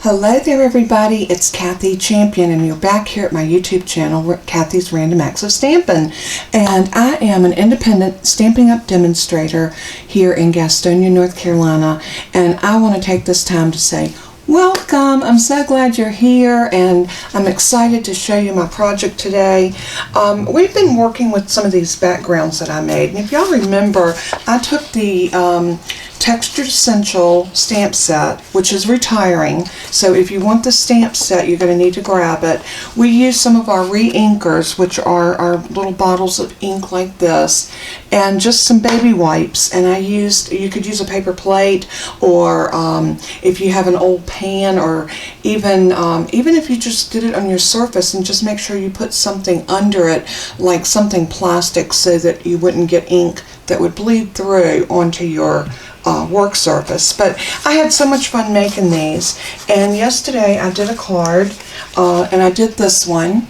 Hello there everybody, it's Kathy Champion and you're back here at my YouTube channel, Kathy's Random Acts of Stampin'. And I am an independent Stampin' Up! Demonstrator here in Gastonia, North Carolina. And I want to take this time to say, welcome! I'm so glad you're here and I'm excited to show you my project today. We've been working with some of these backgrounds that I made. And if y'all remember, I took the Textured Essential stamp set, which is retiring. So if you want the stamp set, you're going to need to grab it. We used some of our re-inkers, which are our little bottles of ink like this, and just some baby wipes. And you could use a paper plate, or if you have an old pan, or even if you just did it on your surface, and just make sure you put something under it, like something plastic, so that you wouldn't get ink that would bleed through onto your work surface. But I had so much fun making these, and yesterday I did a card and I did this one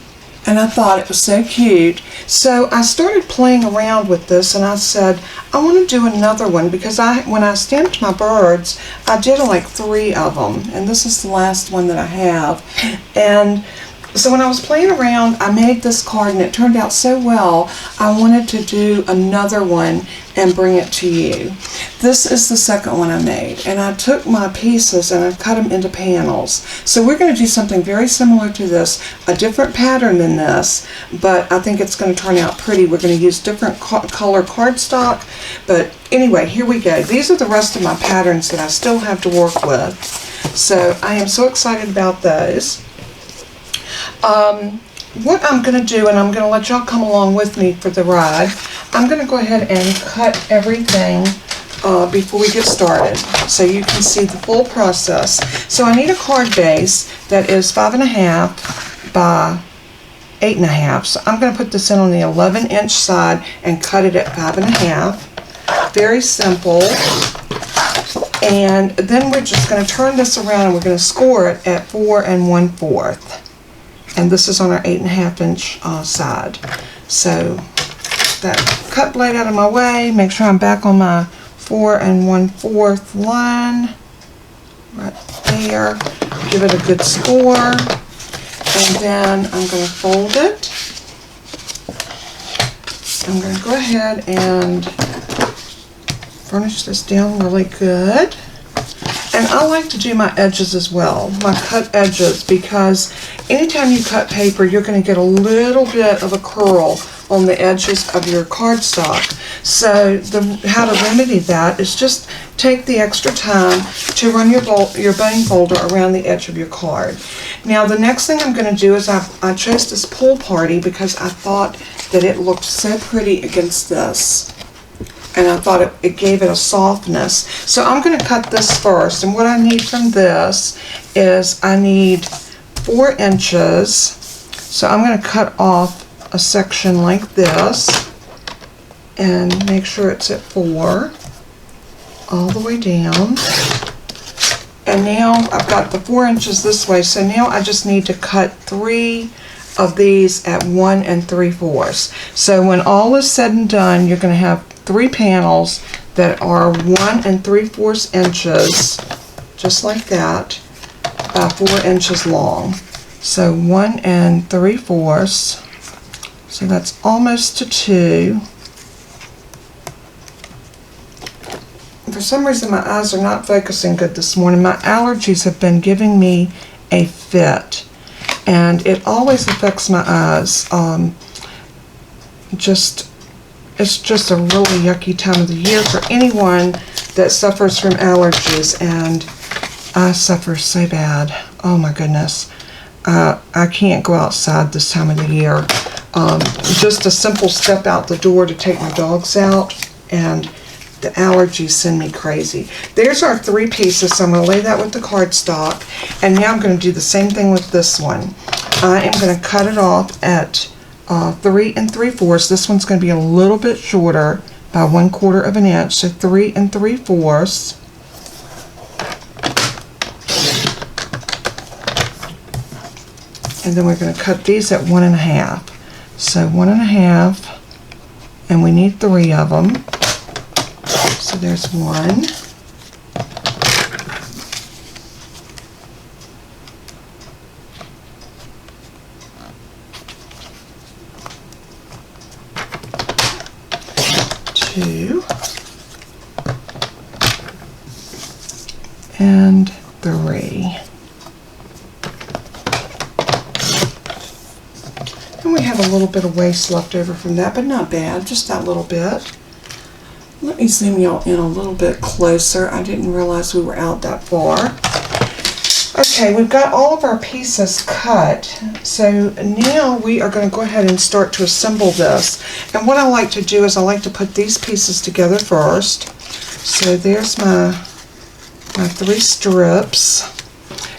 and I thought it was so cute, so I started playing around with this and I said I want to do another one, because when I stamped my birds I did like 3 of them, and this is the last one that I have. And so when I was playing around, I made this card and it turned out so well, I wanted to do another one and bring it to you. This is the second one I made, and I took my pieces and I cut them into panels. So we're going to do something very similar to this, a different pattern than this, but I think it's going to turn out pretty. We're going to use different color cardstock, but anyway, here we go. These are the rest of my patterns that I still have to work with. So I am so excited about those. What I'm going to do, and I'm going to let y'all come along with me for the ride, I'm going to go ahead and cut everything before we get started so you can see the full process. So I need a card base that is 5.5 by 8.5. So I'm going to put this in on the 11-inch side and cut it at 5.5. Very simple. And then we're just going to turn this around and we're going to score it at 4 1/4. And this is on our 8.5-inch side. So that cut blade out of my way, make sure I'm back on my 4 1/4 line, right there. Give it a good score, and then I'm going to fold it. I'm going to go ahead and furnish this down really good. And I like to do my edges as well, my cut edges, because anytime you cut paper, you're going to get a little bit of a curl on the edges of your cardstock. So how to remedy that is just take the extra time to run your bone folder around the edge of your card. Now the next thing I'm going to do is I chose this Pool Party because I thought that it looked so pretty against this. And I thought it gave it a softness. So I'm going to cut this first, and what I need from this is I need 4 inches. So I'm going to cut off a section like this and make sure it's at 4 all the way down. And now I've got the 4 inches this way, so now I just need to cut 3 of these at 1 3/4. So when all is said and done, you're going to have 3 panels that are 1 3/4 inches, just like that, by 4 inches long. So 1 3/4, so that's almost to 2. For some reason my eyes are not focusing good this morning. My allergies have been giving me a fit, and it always affects my eyes. It's just a really yucky time of the year for anyone that suffers from allergies, and I suffer so bad. Oh my goodness. I can't go outside this time of the year. Just a simple step out the door to take my dogs out, and the allergies send me crazy. There's our 3 pieces, so I'm going to lay that with the cardstock, and now I'm going to do the same thing with this one. I am going to cut it off at 3 3/4. This one's going to be a little bit shorter by 1/4 of an inch, so 3 3/4. And then we're going to cut these at 1 1/2. So 1 1/2, and we need 3 of them. So there's 1. 2 and 3. And we have a little bit of waste left over from that, but not bad, just that little bit. Let me zoom y'all in a little bit closer. I didn't realize we were out that far. Okay, we've got all of our pieces cut, so now we are going to go ahead and start to assemble this. And what I like to do is I like to put these pieces together first. So there's my 3 strips,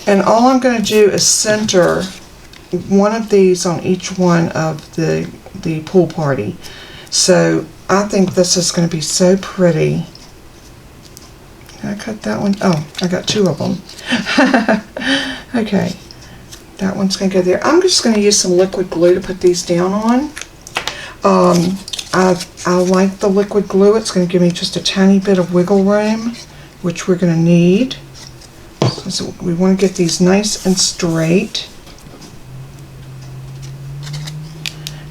and all I'm going to do is center one of these on each one of the pool party. So I think this is going to be so pretty. Did I cut that one? Oh, I got 2 of them. Okay, that one's going to go there. I'm just going to use some liquid glue to put these down on. I like the liquid glue. It's going to give me just a tiny bit of wiggle room, which we're going to need. So we want to get these nice and straight.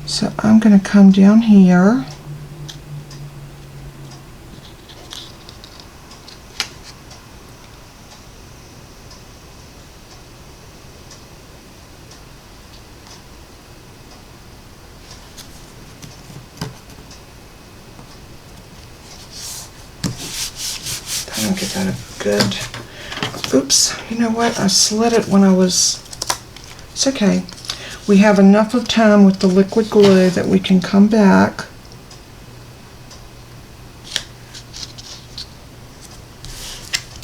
So I'm going to come down here. I'll get that a good, oops, you know what, I slid it when I was, it's okay. We have enough of time with the liquid glue that we can come back.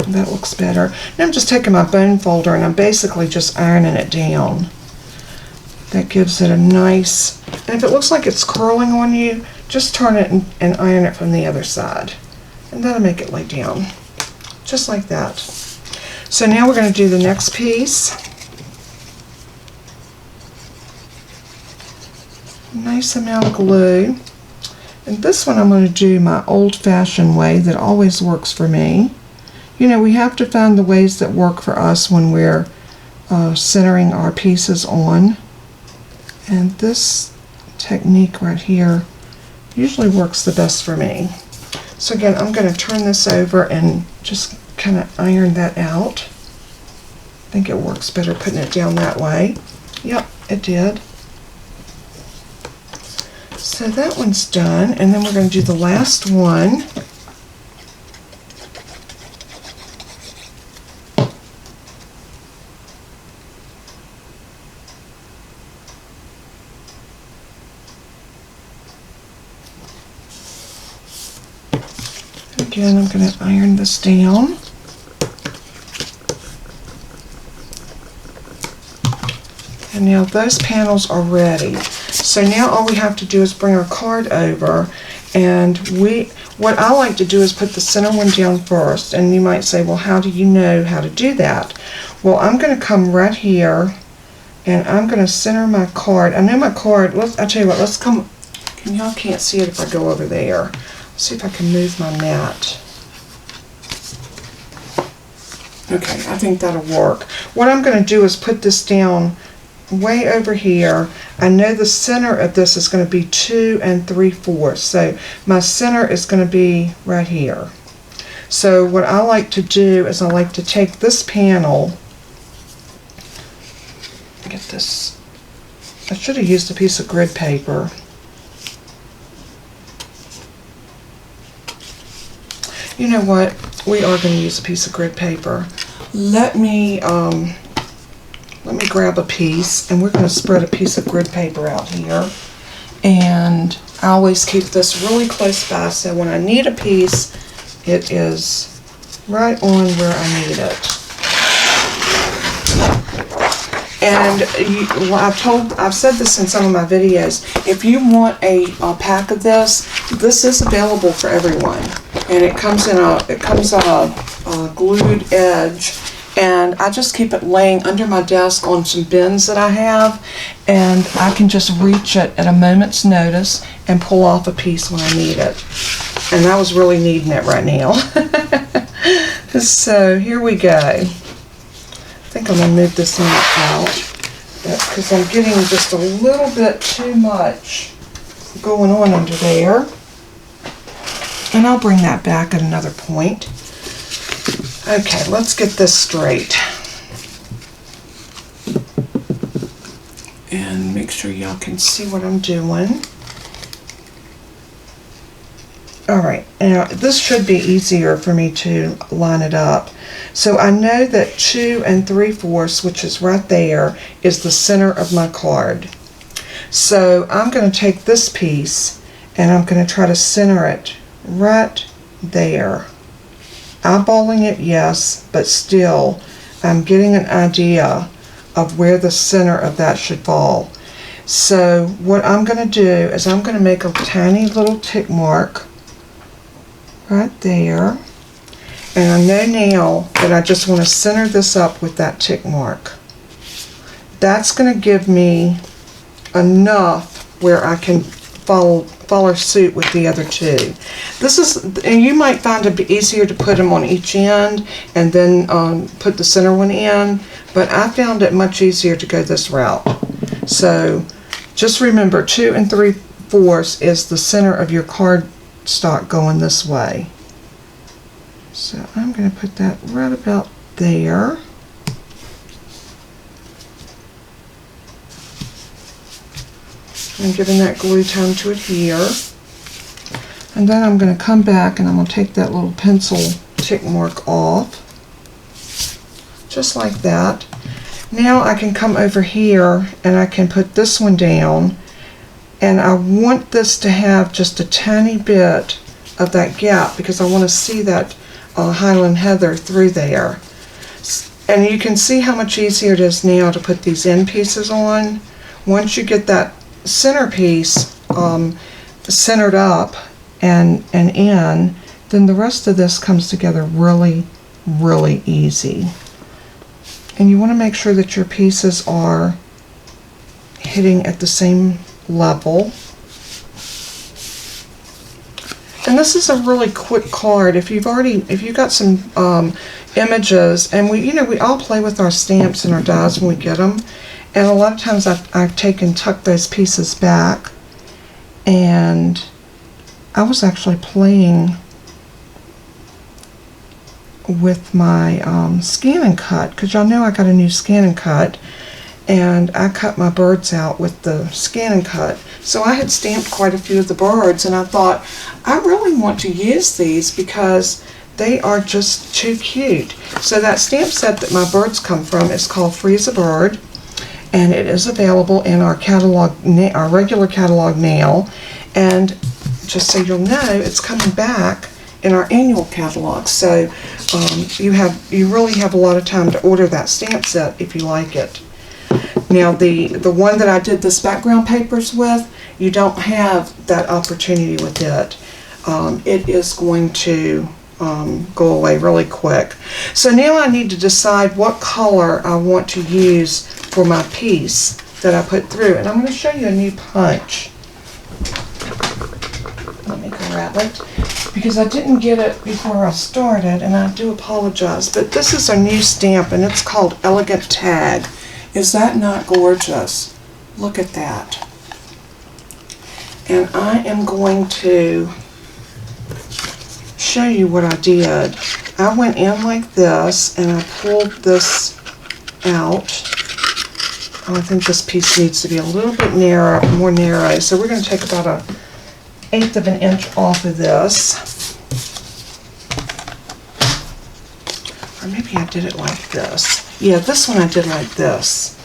That looks better. Now I'm just taking my bone folder and I'm basically just ironing it down. That gives it a nice, and if it looks like it's curling on you, just turn it and iron it from the other side. And that'll make it lay down. Just like that. So now we're going to do the next piece. Nice amount of glue. And this one I'm going to do my old-fashioned way that always works for me. You know, we have to find the ways that work for us when we're centering our pieces on. And this technique right here usually works the best for me. So again, I'm going to turn this over and just kind of iron that out. I think it works better putting it down that way. Yep, it did. So that one's done, and then we're going to do the last one. Again, I'm going to iron this down. And now those panels are ready. So now all we have to do is bring our card over, and what I like to do is put the center one down first. And you might say, well, how do you know how to do that? Well, I'm going to come right here and I'm going to center my card. I know my card, I'll tell you what, let's come, y'all can't see it if I go over there. Let's see if I can move my mat. Okay, I think that'll work. What I'm going to do is put this down way over here. I know the center of this is going to be 2 3/4. So my center is going to be right here. So what I like to do is I like to take this panel, get this, I should have used a piece of grid paper. You know what, we are going to use a piece of grid paper. Let me grab a piece, and we're going to spread a piece of grid paper out here. And I always keep this really close by, so when I need a piece, it is right on where I need it. And I've said this in some of my videos, if you want a pack of this is available for everyone. And it comes on a glued edge. And I just keep it laying under my desk on some bins that I have, and I can just reach it at a moment's notice and pull off a piece when I need it. And I was really needing it right now. So here we go. I think I'm going to move this one out because I'm getting just a little bit too much going on under there. And I'll bring that back at another point. Okay, let's get this straight. And make sure y'all can see what I'm doing. Alright, now this should be easier for me to line it up. So I know that 2 3/4, which is right there, is the center of my card. So I'm going to take this piece and I'm going to try to center it right there. Eyeballing it, yes, but still I'm getting an idea of where the center of that should fall. So what I'm going to do is I'm going to make a tiny little tick mark right there. And I know now that I just want to center this up with that tick mark. That's going to give me enough where I can follow suit with the other two. This is, and you might find it easier to put them on each end and then put the center one in, but I found it much easier to go this route. So just remember, 2 3/4 is the center of your cardstock going this way. So I'm going to put that right about there. I'm giving that glue time to adhere. And then I'm going to come back and I'm going to take that little pencil tick mark off. Just like that. Now I can come over here and I can put this one down. And I want this to have just a tiny bit of that gap because I want to see that Highland Heather through there. And you can see how much easier it is now to put these end pieces on. Once you get that centerpiece centered up and in, then the rest of this comes together really, really easy. And you want to make sure that your pieces are hitting at the same level. And this is a really quick card. If you've got some images, and we all play with our stamps and our dies when we get them. And a lot of times I've tucked those pieces back, and I was actually playing with my scan and cut, because y'all know I got a new scan and cut, and I cut my birds out with the scan and cut. So I had stamped quite a few of the birds, and I thought, I really want to use these because they are just too cute. So that stamp set that my birds come from is called Freeze a Bird, and it is available in our catalog, our regular catalog now. And just so you'll know, it's coming back in our annual catalog. So you really have a lot of time to order that stamp set if you like it. Now the one that I did this background papers with, you don't have that opportunity with it. It is going to go away really quick. So now I need to decide what color I want to use for my piece that I put through. And I'm going to show you a new punch. Let me grab it, because I didn't get it before I started, and I do apologize. But this is a new stamp, and it's called Elegant Tag. Is that not gorgeous? Look at that. And I am going to show you what I did. I went in like this, and I pulled this out. Oh, I think this piece needs to be a little bit narrow, more narrow. So we're going to take about 1/8 of an inch off of this. Or maybe I did it like this. Yeah, this one I did like this.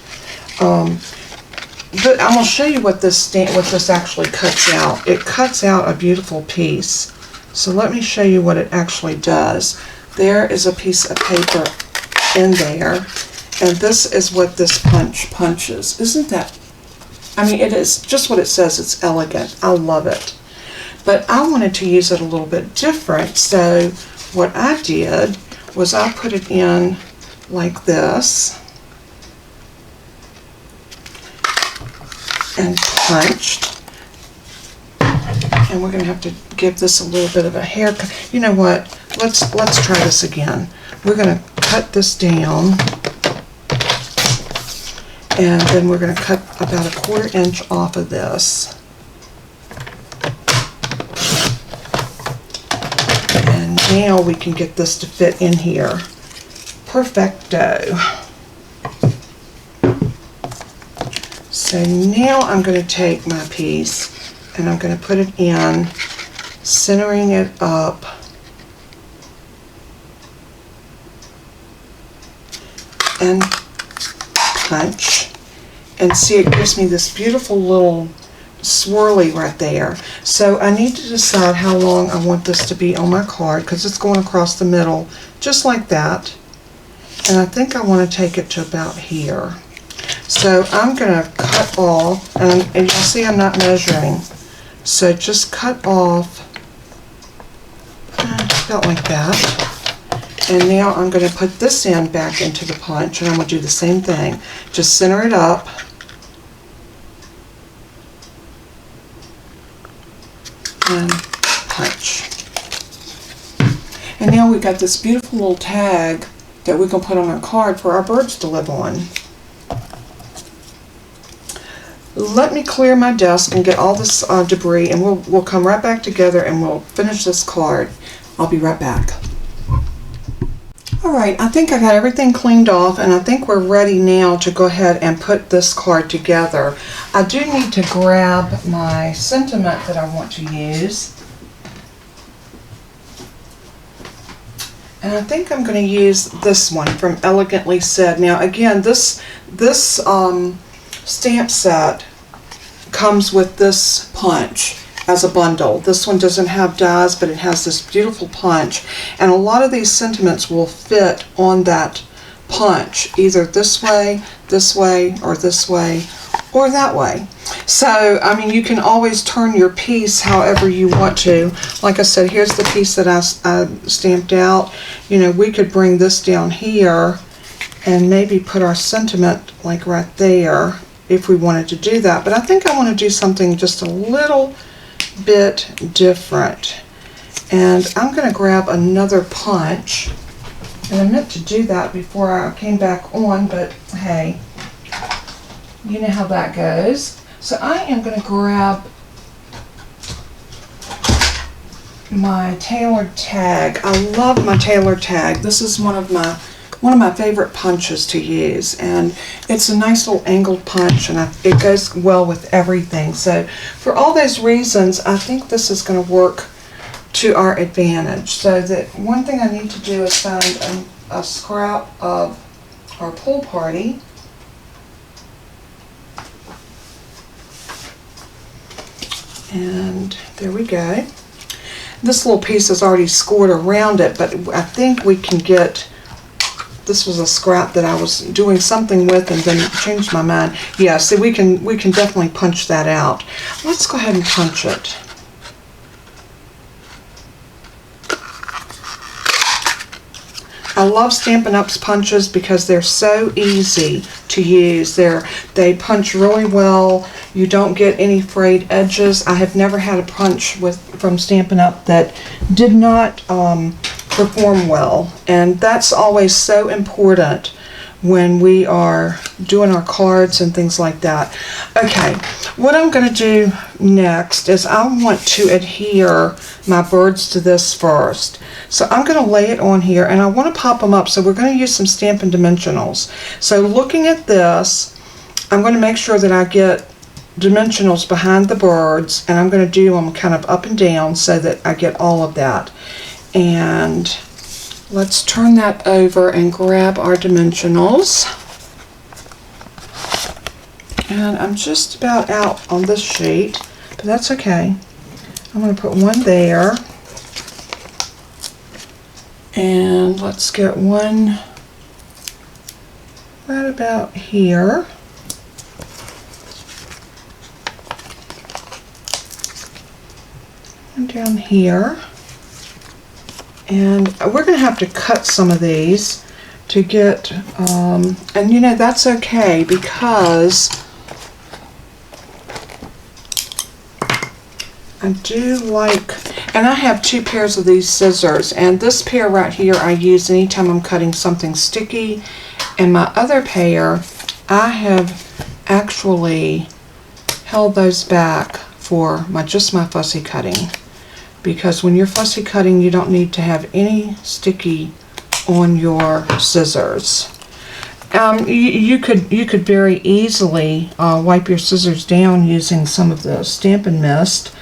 But I'm going to show you what this actually cuts out. It cuts out a beautiful piece. So let me show you what it actually does. There is a piece of paper in there, and this is what this punches. Isn't that, I mean, it is just what it says. It's elegant. I love it. But I wanted to use it a little bit different, so what I did was I put it in like this and punched. And we're going to have to give this a little bit of a haircut. You know what? Let's try this again. We're going to cut this down, and then we're going to cut about 1/4 inch off of this. And now we can get this to fit in here. Perfecto. So now I'm going to take my piece and I'm going to put it in, centering it up. And punch. And see, it gives me this beautiful little swirly right there. So I need to decide how long I want this to be on my card, because it's going across the middle just like that. And I think I want to take it to about here. So I'm going to cut off, and you'll see I'm not measuring. So just cut off about like that. And now I'm going to put this end back into the punch, and I'm going to do the same thing. Just center it up. And punch. And now we've got this beautiful little tag that we can put on our card for our birds to live on. Let me clear my desk and get all this debris, and we'll come right back together and we'll finish this card. I'll be right back. Alright, I think I got everything cleaned off, and I think we're ready now to go ahead and put this card together. I do need to grab my sentiment that I want to use. And I think I'm going to use this one from Elegantly Said. Now again, this stamp set comes with this punch as a bundle. This one doesn't have dies, but it has this beautiful punch, and a lot of these sentiments will fit on that punch, either this way, or this way, or that way. So I mean, you can always turn your piece however you want to. Like I said, here's the piece that I stamped out. You know, we could bring this down here and maybe put our sentiment like right there if we wanted to do that, but I think I want to do something just a little bit different. And I'm going to grab another punch, and I meant to do that before I came back on, but hey, you know how that goes. So I am going to grab my tailored tag. I love my tailored tag. This is one of my favorite punches to use, and it's a nice little angled punch, and it goes well with everything. So for all those reasons, I think this is going to work to our advantage. So that one thing I need to do is find a scrap of our pool party. And there we go. This little piece is already scored around it, but I think we can get, this was a scrap that I was doing something with and then changed my mind. Yeah, see, we can definitely punch that out. Let's go ahead and punch it. I love Stampin' Up's punches because they're so easy to use. They punch really well. You don't get any frayed edges. I have never had a punch from Stampin' Up that did not perform well, and that's always so important when we are doing our cards and things like that. Okay, what I'm going to do next is I want to adhere my birds to this first. So I'm going to lay it on here, and I want to pop them up. So we're going to use some Stampin' Dimensionals. So looking at this, I'm going to make sure that I get dimensionals behind the birds, and I'm going to do them kind of up and down so that I get all of that. And let's turn that over and grab our dimensionals. And I'm just about out on this sheet, but that's okay. I'm going to put one there. And let's get one right about here. And down here. And we're going to have to cut some of these to get, and you know, that's okay because I do like, and I have two pairs of these scissors, and this pair right here I use anytime I'm cutting something sticky, and my other pair I have actually held those back for just my fussy cutting. because when you're fussy cutting, you don't need to have any sticky on your scissors. You could very easily wipe your scissors down using some of the Stampin' Mist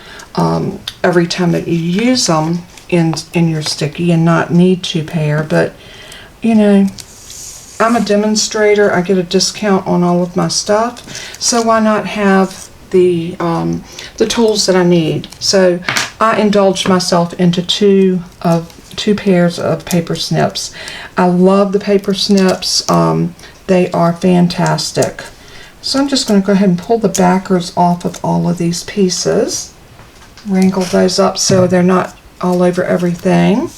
every time that you use them in your sticky and not need to pair. But you know, I'm a demonstrator. I get a discount on all of my stuff, so why not have the tools that I need? So I indulged myself into two pairs of paper snips. I love the paper snips. They are fantastic. So I'm just going to go ahead and pull the backers off of all of these pieces. Wrinkle those up so they're not all over everything.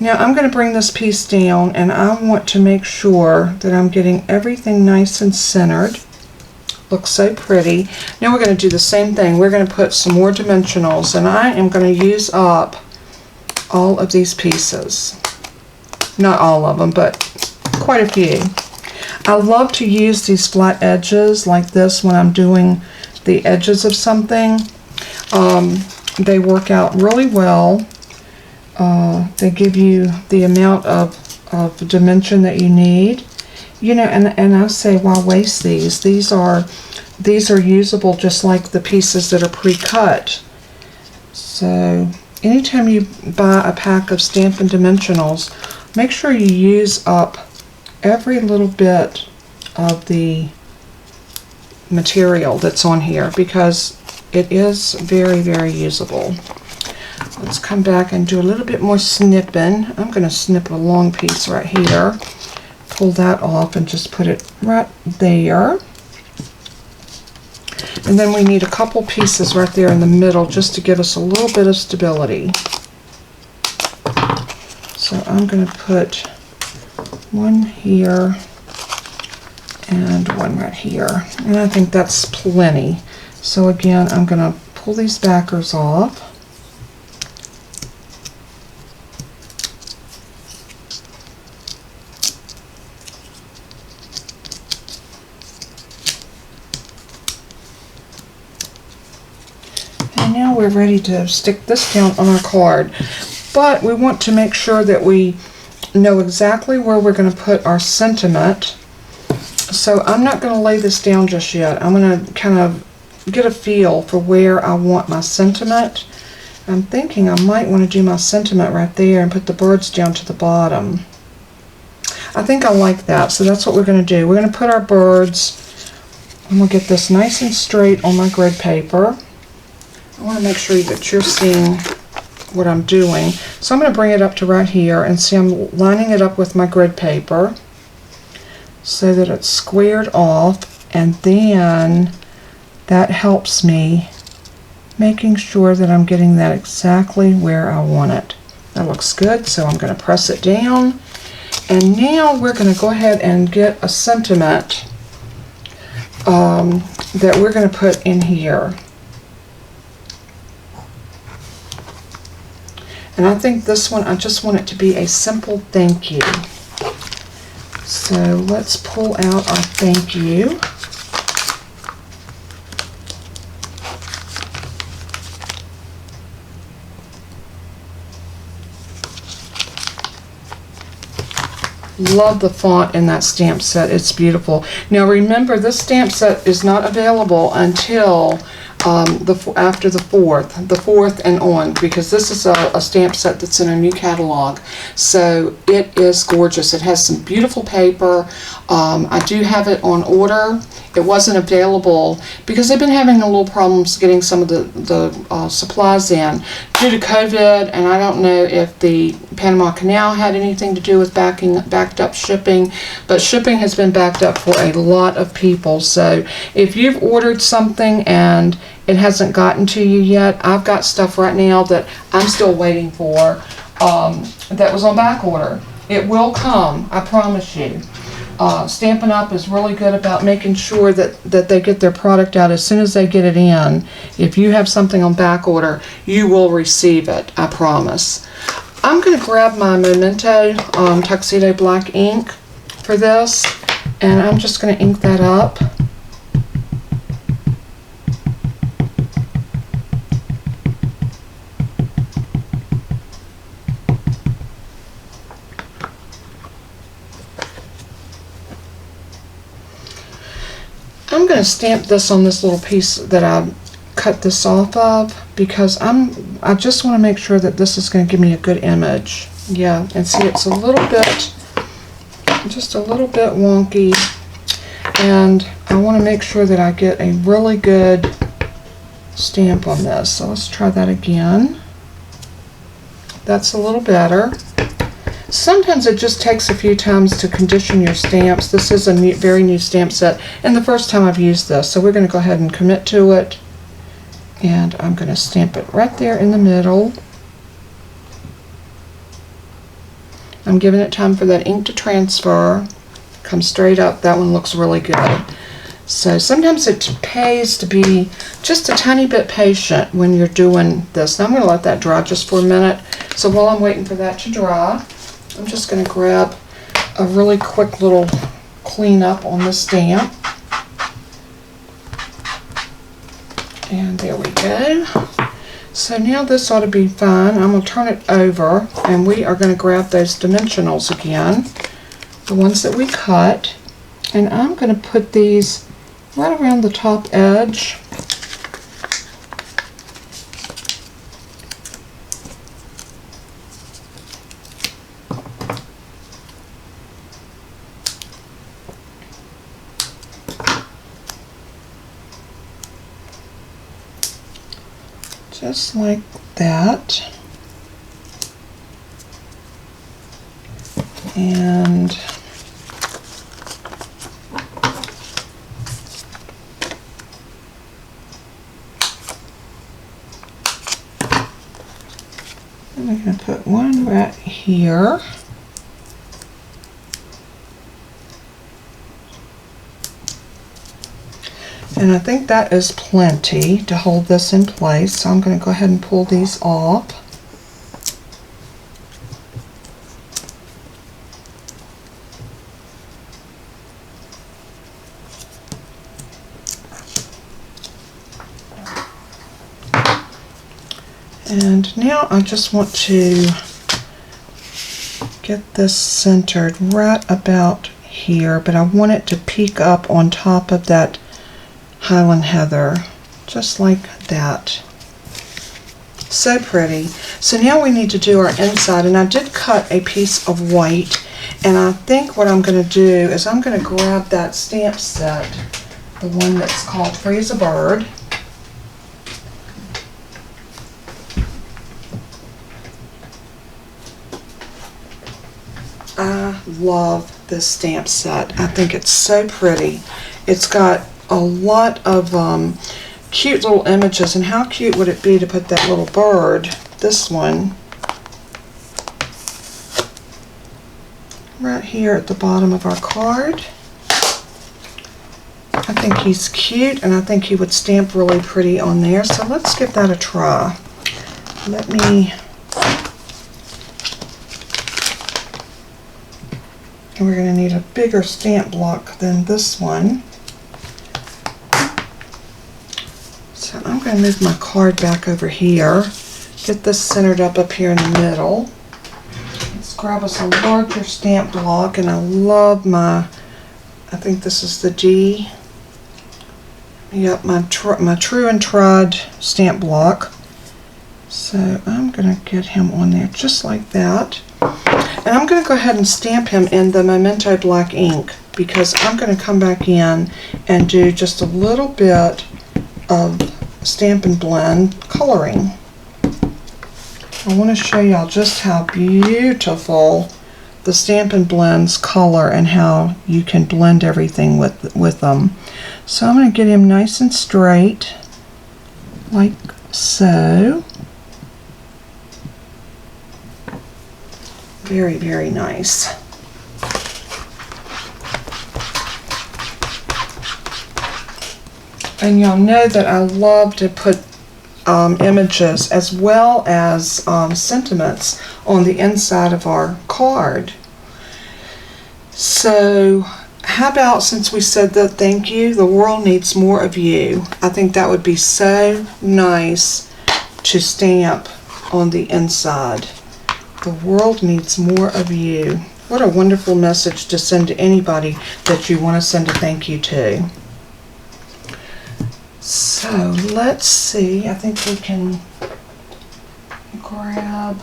Now I'm going to bring this piece down, and I want to make sure that I'm getting everything nice and centered. Looks so pretty. Now we're going to do the same thing. We're going to put some more dimensionals, and I am going to use up all of these pieces. Not all of them, but quite a few. I love to use these flat edges like this when I'm doing the edges of something. They work out really well. They give you the amount of dimension that you need. You know, and I say, why waste these? These are usable just like the pieces that are pre-cut. So anytime you buy a pack of Stampin' Dimensionals, make sure you use up every little bit of the material that's on here, because it is very, very usable. Let's come back and do a little bit more snipping. I'm going to snip a long piece right here. Pull that off and just put it right there. And then we need a couple pieces right there in the middle just to give us a little bit of stability. So I'm going to put one here and one right here. And I think that's plenty. So again, I'm going to pull these backers off. And now we're ready to stick this down on our card. But we want to make sure that we know exactly where we're going to put our sentiment. So I'm not going to lay this down just yet. I'm going to kind of get a feel for where I want my sentiment. I'm thinking I might want to do my sentiment right there and put the birds down to the bottom. I think I like that, so that's what we're going to do. We're going to put our birds, and we'll get this nice and straight on my grid paper. I want to make sure that you're seeing what I'm doing. So I'm going to bring it up to right here, and see I'm lining it up with my grid paper so that it's squared off, and then that helps me making sure that I'm getting that exactly where I want it. That looks good, so I'm going to press it down. And now we're going to go ahead and get a sentiment that we're going to put in here. And I think this one, I just want it to be a simple thank you. So let's pull out our thank you. Love the font in that stamp set. It's beautiful. Now remember, this stamp set is not available until after the 4th and on, because this is a stamp set that's in a new catalog. So it is gorgeous. It has some beautiful paper. I do have it on order. It wasn't available because they've been having a little problems getting some of the supplies in due to COVID, and I don't know if the Panama Canal had anything to do with backed up shipping, but shipping has been backed up for a lot of people. So if you've ordered something and it hasn't gotten to you yet, I've got stuff right now that I'm still waiting for that was on back order. It will come, I promise you. Stampin' Up! Is really good about making sure that they get their product out as soon as they get it in. If you have something on back order, you will receive it, I promise. I'm going to grab my Memento Tuxedo Black ink for this, and I'm just going to ink that up. I'm going to stamp this on this little piece that I cut this off of, because I just want to make sure that this is going to give me a good image. Yeah, and see, it's a little bit, just a little bit wonky, and I want to make sure that I get a really good stamp on this. So let's try that again. That's a little better. Sometimes it just takes a few times to condition your stamps. This is a very new stamp set, and the first time I've used this, so we're going to go ahead and commit to it, and I'm going to stamp it right there in the middle. I'm giving it time for that ink to transfer. Come straight up. That one looks really good. So sometimes it pays to be just a tiny bit patient when you're doing this. Now I'm going to let that dry just for a minute. So while I'm waiting for that to dry, I'm just going to grab a really quick little cleanup on the stamp. And there we go. So now this ought to be fine. I'm going to turn it over, and we are going to grab those dimensionals again, the ones that we cut, and I'm going to put these right around the top edge. Just like that. And I'm going to put one right here. And I think that is plenty to hold this in place, so I'm going to go ahead and pull these off. And now I just want to get this centered right about here, but I want it to peek up on top of that Highland Heather, just like that. So pretty. So now we need to do our inside, and I did cut a piece of white, and I think what I'm going to do is I'm going to grab that stamp set, the one that's called Freeze a Bird. I love this stamp set. I think it's so pretty. It's got a lot of cute little images, and how cute would it be to put that little bird, this one, right here at the bottom of our card. I think he's cute, and I think he would stamp really pretty on there, so let's give that a try. We're going to need a bigger stamp block than this one. So I'm going to move my card back over here, get this centered up here in the middle. Let's grab us a larger stamp block, and I love I think this is the D. Yep, my true and tried stamp block. So I'm going to get him on there just like that. And I'm going to go ahead and stamp him in the Memento black ink, because I'm going to come back in and do just a little bit of Stampin' Blend coloring. I want to show y'all just how beautiful the Stampin' Blends color and how you can blend everything with them. So I'm going to get him nice and straight, like so. Very, very nice. And y'all know that I love to put images as well as sentiments on the inside of our card. So how about, since we said that thank you, the world needs more of you. I think that would be so nice to stamp on the inside. The world needs more of you. What a wonderful message to send to anybody that you want to send a thank you to. So let's see, I think we can grab,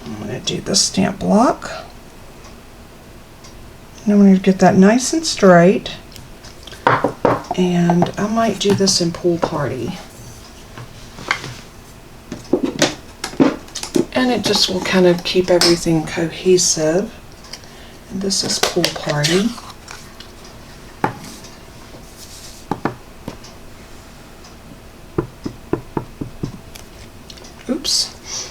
I'm going to do the stamp block. And I'm going to get that nice and straight. And I might do this in Pool Party. And it just will kind of keep everything cohesive. And this is Pool Party. Oops,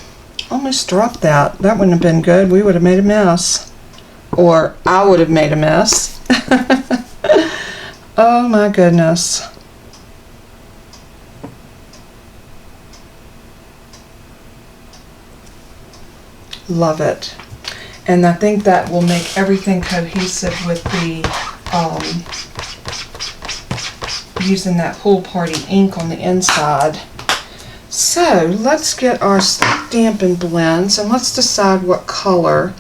almost dropped that. That wouldn't have been good. We would have made a mess. Or I would have made a mess. Oh my goodness. Love it. And I think that will make everything cohesive with the using that Pool Party ink on the inside. So let's get our Stampin' Blends and let's decide what color.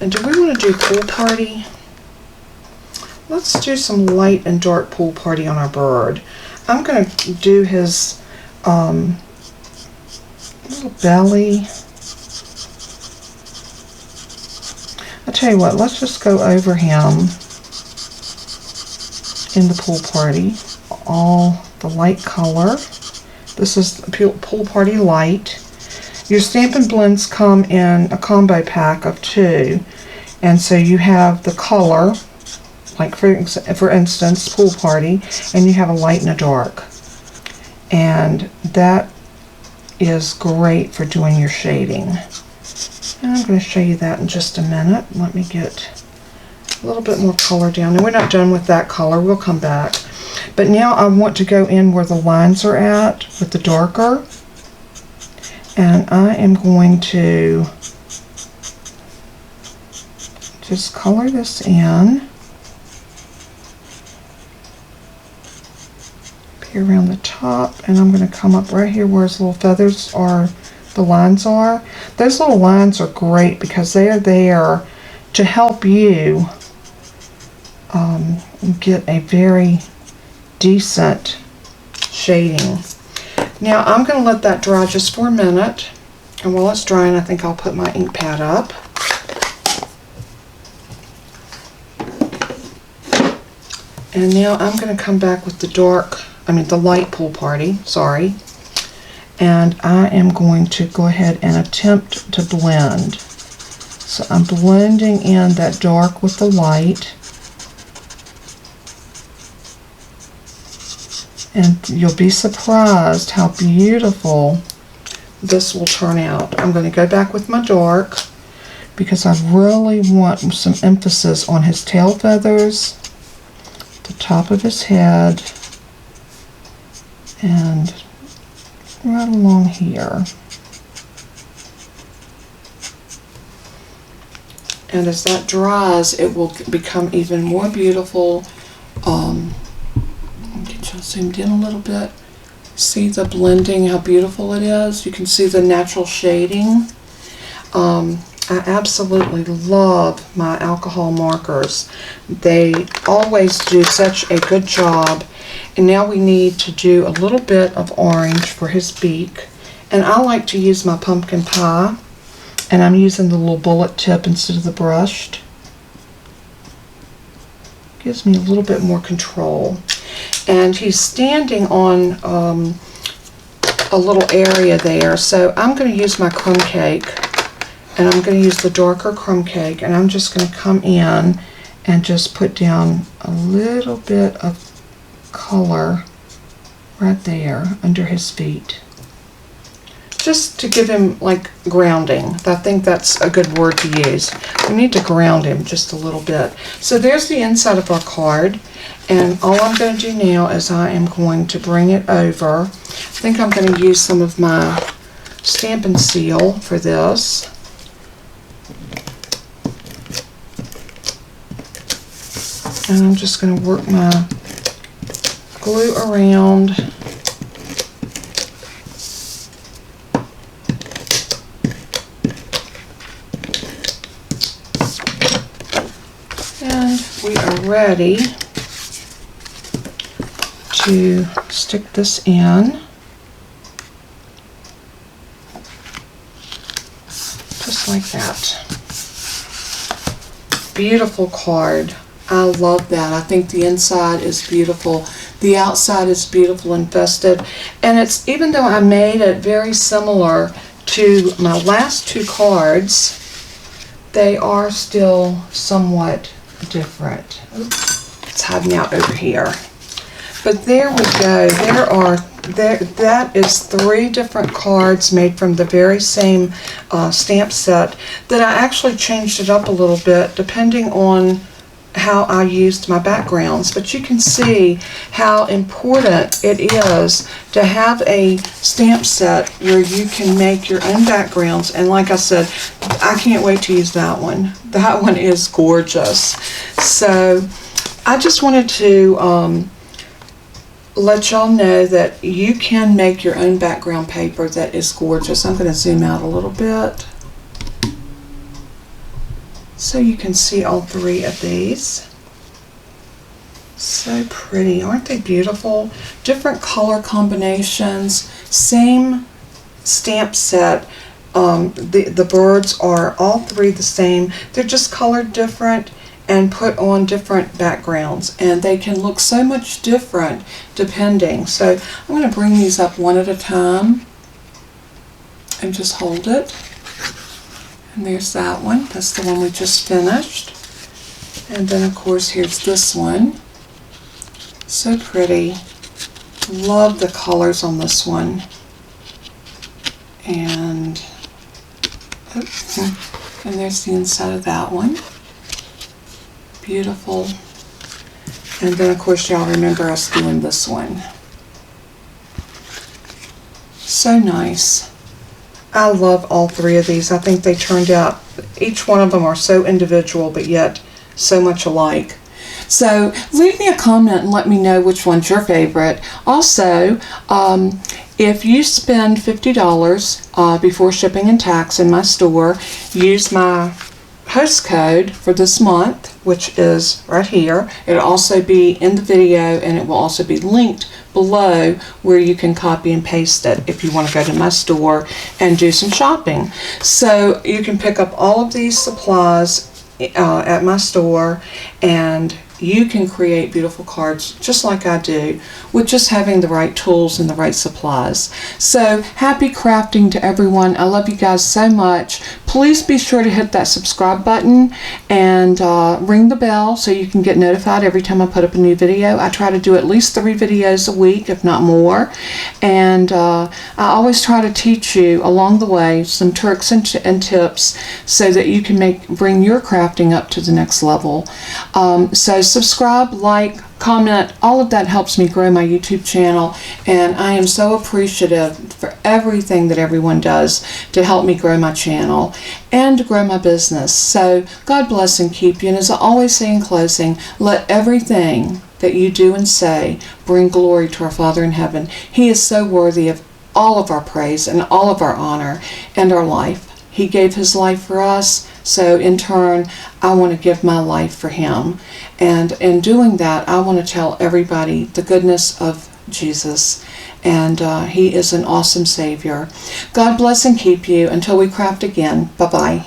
And do we want to do Pool Party? Let's do some light and dark Pool Party on our bird. I'm going to do his little belly. I'll tell you what, let's just go over him in the Pool Party. All the light color. This is Pool Party Light. Your Stampin' Blends come in a combo pack of 2. And so you have the color, like for instance, Pool Party, and you have a light and a dark. And that is great for doing your shading. And I'm going to show you that in just a minute. Let me get a little bit more color down. And we're not done with that color. We'll come back. But now I want to go in where the lines are at with the darker. And I am going to just color this in. Here around the top. And I'm going to come up right here where his little feathers are, the lines are. Those little lines are great because they are there to help you get a very decent shading. Now I'm going to let that dry just for a minute, and while it's drying I think I'll put my ink pad up. And now I'm going to come back with the light Pool Party, sorry. And I am going to go ahead and attempt to blend. So I'm blending in that dark with the light. And you'll be surprised how beautiful this will turn out. I'm going to go back with my dark because I really want some emphasis on his tail feathers, the top of his head, and right along here. And as that dries, it will become even more beautiful. Get y'all zoomed in a little bit. See the blending, how beautiful it is. You can see the natural shading. I absolutely love my alcohol markers. They always do such a good job. And now we need to do a little bit of orange for his beak. And I like to use my pumpkin pie. And I'm using the little bullet tip instead of the brushed. Gives me a little bit more control. And he's standing on a little area there. So I'm going to use my crumb cake. And I'm going to use the darker crumb cake. And I'm just going to come in and just put down a little bit of color right there under his feet. Just to give him like grounding. I think that's a good word to use. We need to ground him just a little bit. So there's the inside of our card. And all I'm going to do now is I am going to bring it over. I think I'm going to use some of my Stampin' Seal for this. And I'm just going to work my glue around. And we are ready to stick this in. Just like that. Beautiful card. I love that. I think the inside is beautiful. The outside is beautiful and festive. And it's, even though I made it very similar to my last two cards, they are still somewhat different. Oops, it's hiding out over here. But there we go. That is 3 different cards made from the very same stamp set that I actually changed it up a little bit depending on how I used my backgrounds. But you can see how important it is to have a stamp set where you can make your own backgrounds. And like I said, I can't wait to use that one. That one is gorgeous. So I just wanted to let y'all know that you can make your own background paper that is gorgeous. I'm going to zoom out a little bit so you can see all 3 of these. So pretty, aren't they beautiful? Different color combinations, same stamp set. The birds are all 3 the same. They're just colored different and put on different backgrounds, and they can look so much different depending. So I'm going to bring these up one at a time and just hold it. And there's that one. That's the one we just finished. And then of course here's this one. So pretty. Love the colors on this one. And oops, and there's the inside of that one. Beautiful. And then of course y'all remember us doing this one. So nice. I love all 3 of these. I think they turned out, each one of them are so individual but yet so much alike. So leave me a comment and let me know which one's your favorite. Also, if you spend $50 before shipping and tax in my store, use my host code for this month, which is right here. It'll also be in the video, and it will also be linked below where you can copy and paste it if you want to go to my store and do some shopping. So you can pick up all of these supplies at my store, and you can create beautiful cards just like I do with just having the right tools and the right supplies. So happy crafting to everyone. I love you guys so much. Please be sure to hit that subscribe button and ring the bell so you can get notified every time I put up a new video. I try to do at least 3 videos a week, if not more. And I always try to teach you along the way some tricks and tips so that you can bring your crafting up to the next level. So subscribe, like, comment, all of that helps me grow my YouTube channel, and I am so appreciative for everything that everyone does to help me grow my channel and to grow my business. So God bless and keep you, and as I always say in closing, let everything that you do and say bring glory to our Father in heaven. He is so worthy of all of our praise and all of our honor and our life. He gave his life for us, so in turn, I want to give my life for him. And in doing that, I want to tell everybody the goodness of Jesus. And he is an awesome Savior. God bless and keep you until we craft again. Bye-bye.